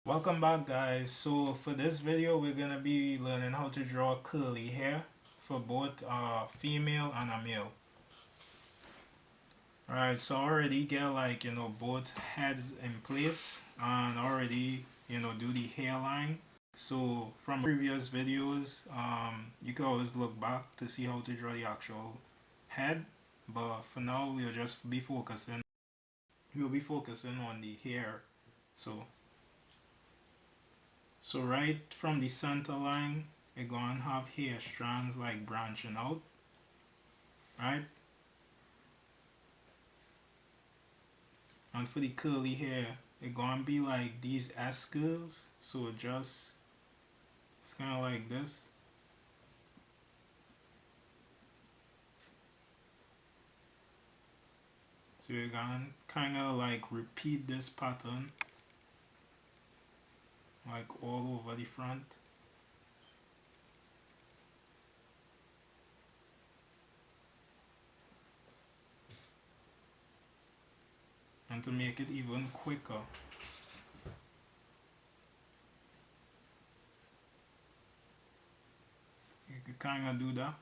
Welcome back, guys. So for this video we're gonna be learning how to draw curly hair for both female and a male. Alright, so already get both heads in place and already do the hairline. So from previous videos you can always look back to see how to draw the actual head, but for now we'll be focusing on the hair. So right from the center line, you're going to have hair strands like branching out, right? And for the curly hair, it's going to be like these S curves. So it's kind of like this. So you're going to kind of like repeat this pattern like all over the front. And to make it even quicker, you could kind of do that.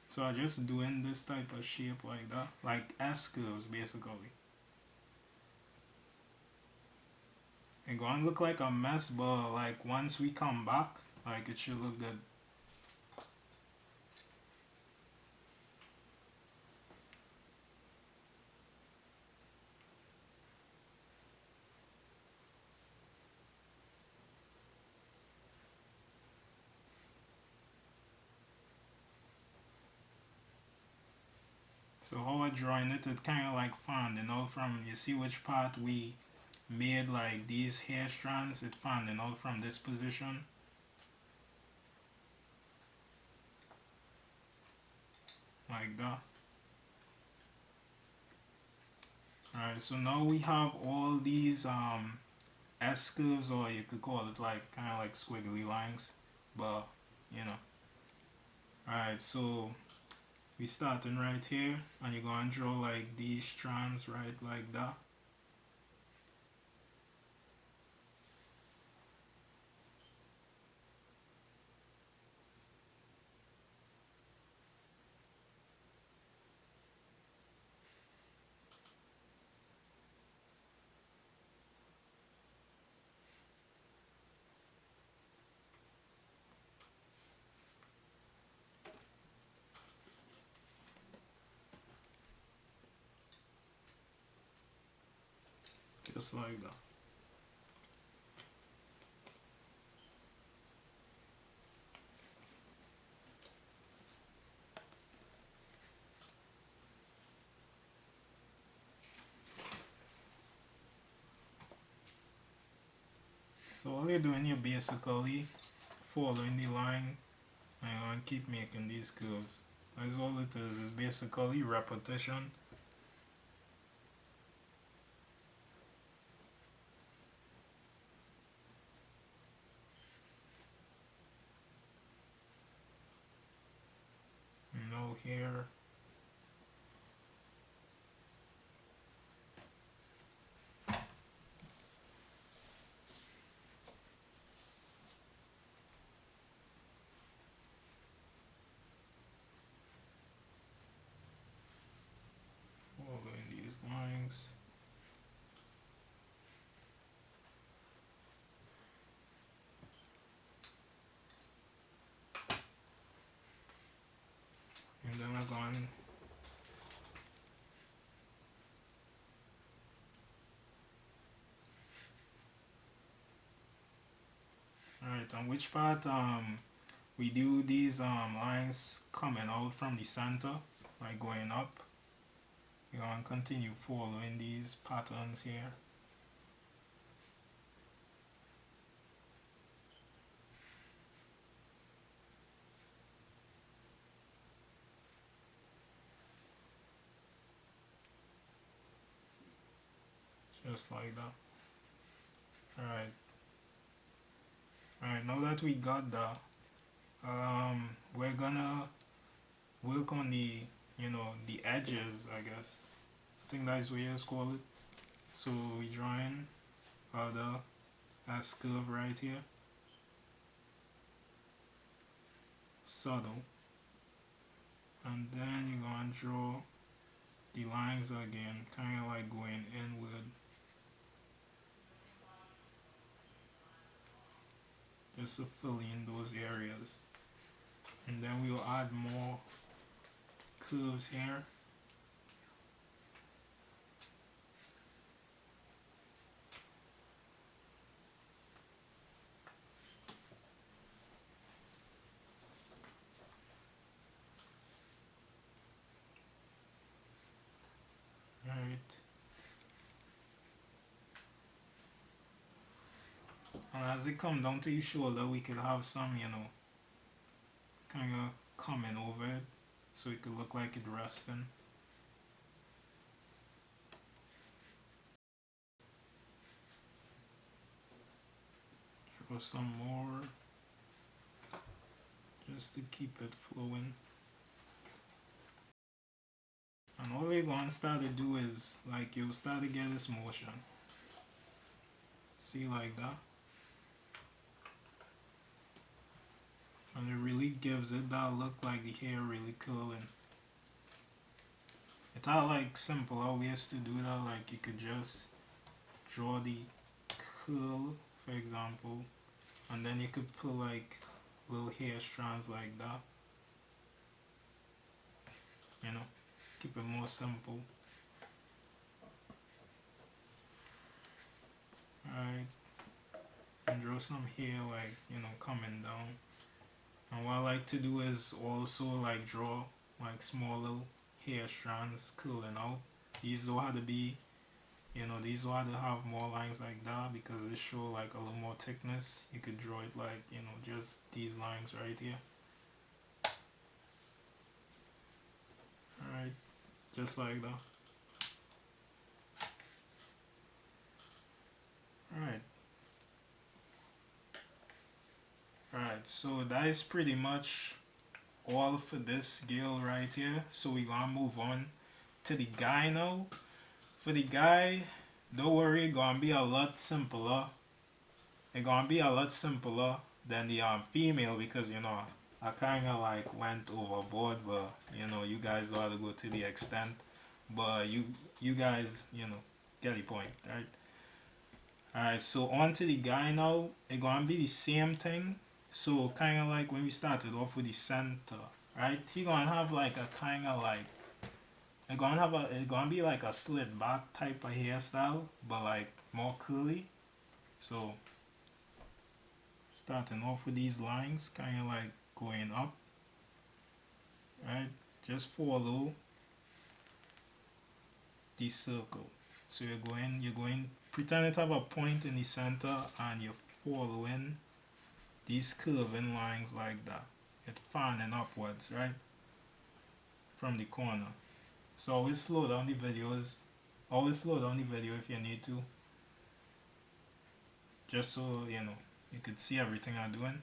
So I'm just doing this type of shape like that, like S curves basically. It's gonna look like a mess, but like once we come back, like it should look good. So how we're drawing it, it kind of like fanned out from, you see which part we made like these hair strands, it fanned out from this position. Like that. Alright, so now we have all these S curves, or you could call it like kind of like squiggly lines, but you know. Alright, so we starting right here, and you're going to draw like these strands right like that. Just like that. So all you're doing, you're basically following the line and keep making these curves. That's all it is basically repetition. Here. Following these lines. And then we're going. Alright, on which part we do these lines coming out from the center, like going up. You're going to continue following these patterns here. Just like that. Alright. Alright, now that we got that, we're gonna work on the edges, I guess. I think that's what you call it. So we drawing other S curve right here, subtle, and then you're going to draw the lines again, kind of like going inward, just to fill in those areas. And then we'll add more curves here. Right. And as it come down to your shoulder, we could have some, kind of coming over it, so it could look like it resting. Draw some more, just to keep it flowing. And all you're going to start to do is, like, you'll start to get this motion. See, like that? And it really gives it that look, like the hair really curling. It's not like simpler ways to do that, like you could just draw the curl, for example, and then you could put like little hair strands like that, keep it more simple. Alright, and draw some hair like, coming down. And what I like to do is also like draw like small little hair strands curling out. These don't have to be, these don't have to have more lines like that, because it show like a little more thickness. You could draw it like, just these lines right here. Alright, just like that. Alright. Alright, so that is pretty much all for this girl right here. So we're gonna move on to the guy now. For the guy, don't worry, it's gonna be a lot simpler. It's gonna be a lot simpler than the female, because I kinda like went overboard, but you guys don't have to go to the extent. But you guys, get the point, right? Alright, so on to the guy now. It's gonna be the same thing. So kind of like when we started off with the center, right? He gonna have like a kind of like, it's gonna be like a slit back type of hairstyle, but like more curly. So starting off with these lines, kind of like going up, right? Just follow the circle. So you're going, pretend to have a point in the center, and you're following these curving lines like that. It's fanning upwards, right? From the corner. So always slow down the videos. Always slow down the video if you need to. Just so you could see everything I'm doing.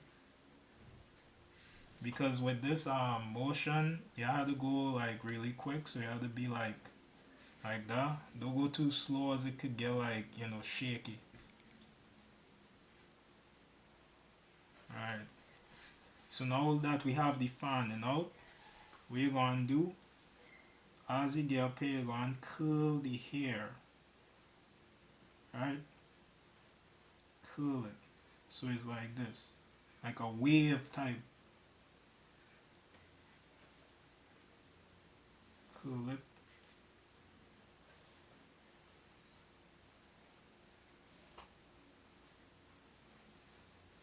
Because with this motion, you have to go like really quick, so you have to be like that. Don't go too slow, as it could get like shaky. Alright. So now that we have the fanning out, we're gonna do, as you get up here, you're gonna curl the hair. Right? Curl it. So it's like this. Like a wave type. Curl it.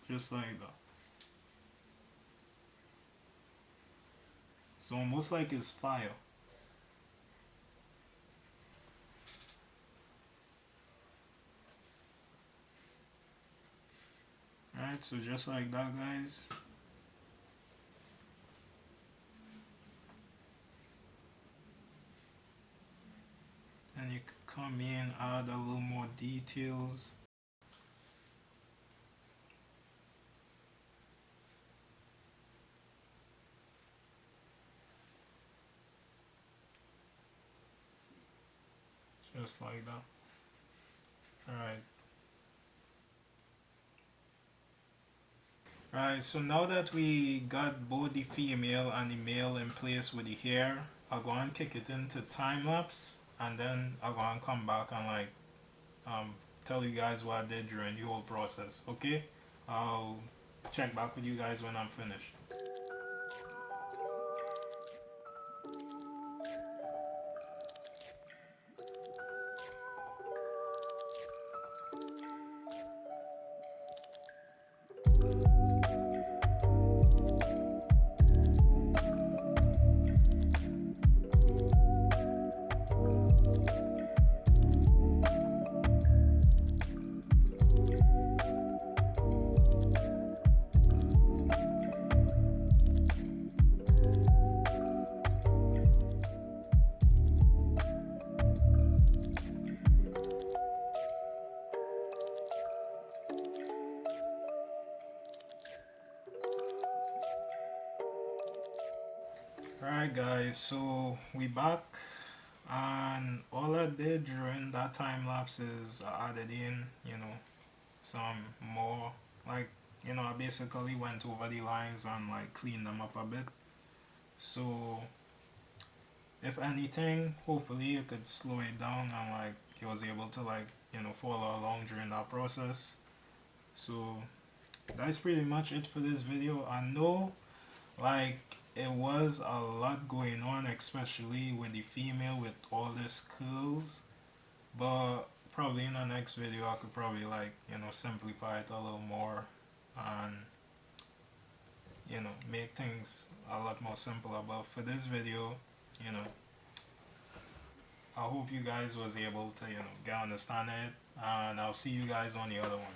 Just like that. It's almost like it's fire. Alright, so just like that, guys. And you can come in, add a little more details. Just like that. Alright. Right, so now that we got both the female and the male in place with the hair, I'll go and kick it into time lapse, and then I'll go and come back and like um, tell you guys what I did during the whole process. Okay, I'll check back with you guys when I'm finished. Alright guys, so we back, and all I did during that time lapse is I added in, some more, like, I basically went over the lines and like cleaned them up a bit. So if anything, hopefully you could slow it down and like he was able to like, follow along during that process. So that's pretty much it for this video. I know like it was a lot going on, especially with the female with all these curls, but probably in the next video I could probably like simplify it a little more and make things a lot more simpler. But for this video, you know I hope you guys was able to get understand it, and I'll see you guys on the other one.